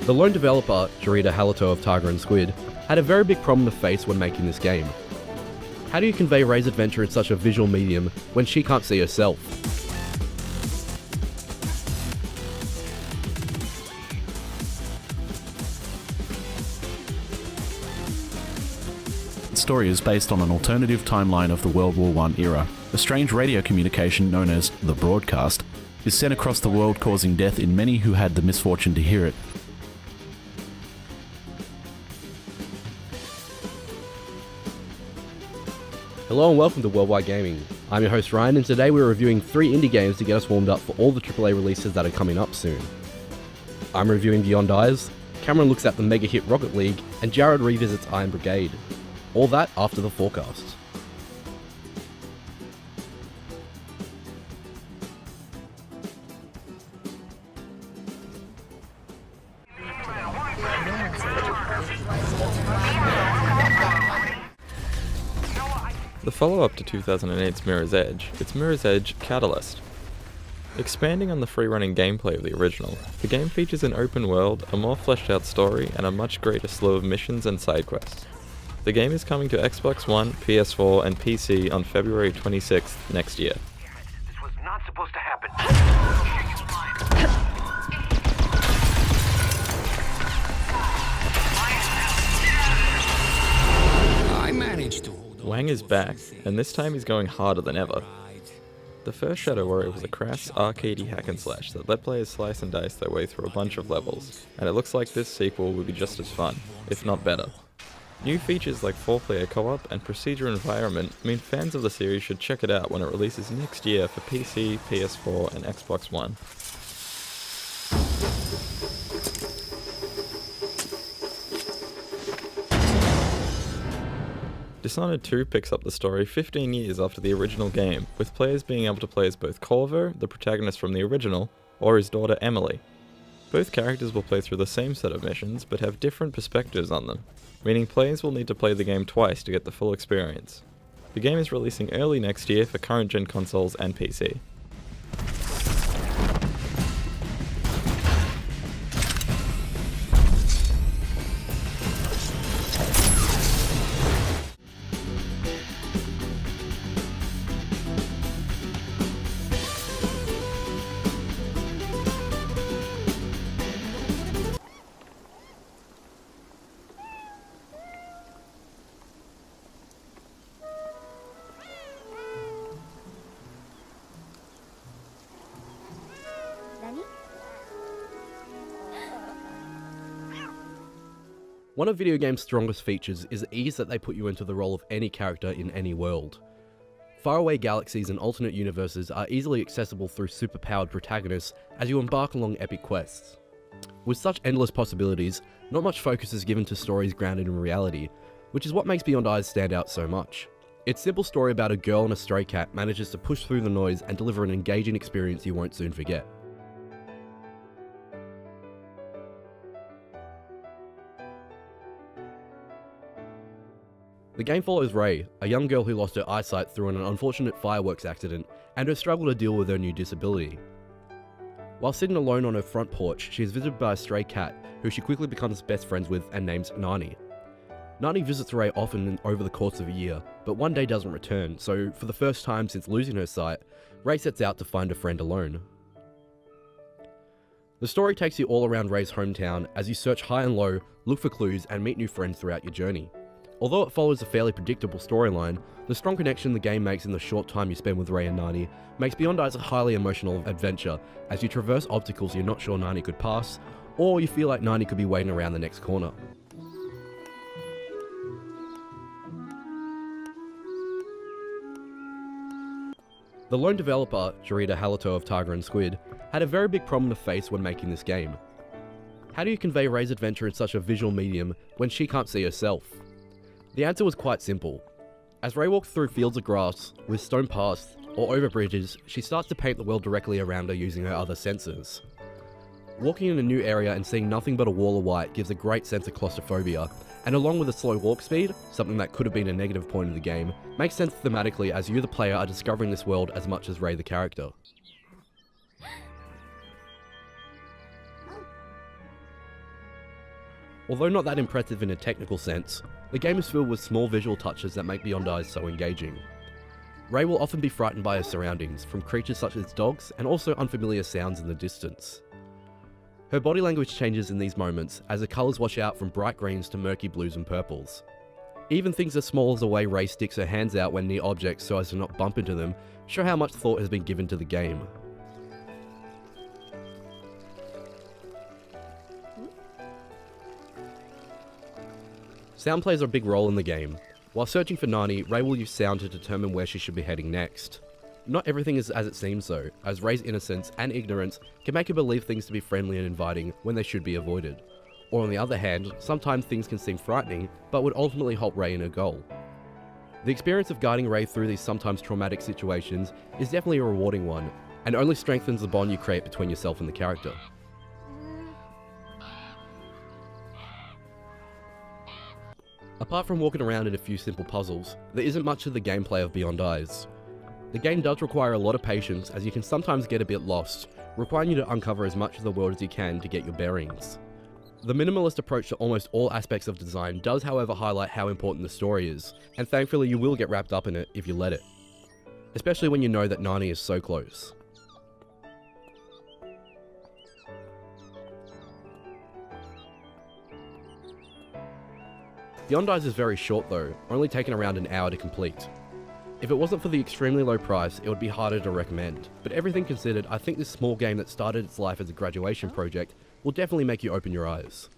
The lone developer, Jarryd of Tiger and Squid, had a very big problem to face when making this game. How do you convey Ray's adventure in such a visual medium when she can't see herself? The story is based on an alternative timeline of the World War I era. A strange radio communication known as the broadcast is sent across the world, causing death in many who had the misfortune to hear it. Hello and welcome to Worldwide Gaming. I'm your host Ryan, and today we're reviewing 3 indie games to get us warmed up for all the AAA releases that are coming up soon. I'm reviewing Beyond Eyes, Cameron looks at the mega hit Rocket League, and Jarryd revisits Iron Brigade. All that after the forecast. The follow-up to 2008's Mirror's Edge, it's Mirror's Edge Catalyst. Expanding on the free-running gameplay of the original, the game features an open world, a more fleshed-out story, and a much greater slew of missions and side quests. The game is coming to Xbox One, PS4, and PC on February 26th next year. This was not supposed to happen. I managed to hold on. Wang is back, and this time he's going harder than ever. The first Shadow Warrior was a crass, arcadey hack and slash that let players slice and dice their way through a bunch of levels, and it looks like this sequel will be just as fun, if not better. New features like 4-player co-op and procedure environment mean fans of the series should check it out when it releases next year for PC, PS4, and Xbox One. Dishonored 2 picks up the story 15 years after the original game, with players being able to play as both Corvo, the protagonist from the original, or his daughter Emily. Both characters will play through the same set of missions, but have different perspectives on them, meaning players will need to play the game twice to get the full experience. The game is releasing early next year for current-gen consoles and PC. One of video games' strongest features is the ease that they put you into the role of any character in any world. Faraway galaxies and alternate universes are easily accessible through superpowered protagonists as you embark along epic quests. With such endless possibilities, not much focus is given to stories grounded in reality, which is what makes Beyond Eyes stand out so much. Its simple story about a girl and a stray cat manages to push through the noise and deliver an engaging experience you won't soon forget. The game follows Ray, a young girl who lost her eyesight through an unfortunate fireworks accident, and her struggle to deal with her new disability. While sitting alone on her front porch, she is visited by a stray cat, who she quickly becomes best friends with and names Nani. Nani visits Ray often over the course of a year, but one day doesn't return, so for the first time since losing her sight, Ray sets out to find a friend alone. The story takes you all around Ray's hometown as you search high and low, look for clues, and meet new friends throughout your journey. Although it follows a fairly predictable storyline, the strong connection the game makes in the short time you spend with Ray and Nani makes Beyond Eyes a highly emotional adventure as you traverse obstacles you're not sure Nani could pass, or you feel like Nani could be waiting around the next corner. The lone developer, Jarryd of Tiger and Squid, had a very big problem to face when making this game. How do you convey Ray's adventure in such a visual medium when she can't see herself? The answer was quite simple. As Ray walks through fields of grass, with stone paths, or over bridges, she starts to paint the world directly around her using her other senses. Walking in a new area and seeing nothing but a wall of white gives a great sense of claustrophobia, and along with a slow walk speed, something that could have been a negative point of the game, makes sense thematically as you the player are discovering this world as much as Ray the character. Although not that impressive in a technical sense, the game is filled with small visual touches that make Beyond Eyes so engaging. Ray will often be frightened by her surroundings, from creatures such as dogs and also unfamiliar sounds in the distance. Her body language changes in these moments as the colours wash out from bright greens to murky blues and purples. Even things as small as the way Ray sticks her hands out when near objects so as to not bump into them show how much thought has been given to the game. Sound plays a big role in the game. While searching for Nani, Ray will use sound to determine where she should be heading next. Not everything is as it seems though, as Ray's innocence and ignorance can make her believe things to be friendly and inviting when they should be avoided. Or on the other hand, sometimes things can seem frightening, but would ultimately help Ray in her goal. The experience of guiding Ray through these sometimes traumatic situations is definitely a rewarding one, and only strengthens the bond you create between yourself and the character. Apart from walking around in a few simple puzzles, there isn't much of the gameplay of Beyond Eyes. The game does require a lot of patience, as you can sometimes get a bit lost, requiring you to uncover as much of the world as you can to get your bearings. The minimalist approach to almost all aspects of design does however highlight how important the story is, and thankfully you will get wrapped up in it if you let it. Especially when you know that Nani is so close. Beyond Eyes is very short though, only taking around an hour to complete. If it wasn't for the extremely low price, it would be harder to recommend, but everything considered, I think this small game that started its life as a graduation project will definitely make you open your eyes.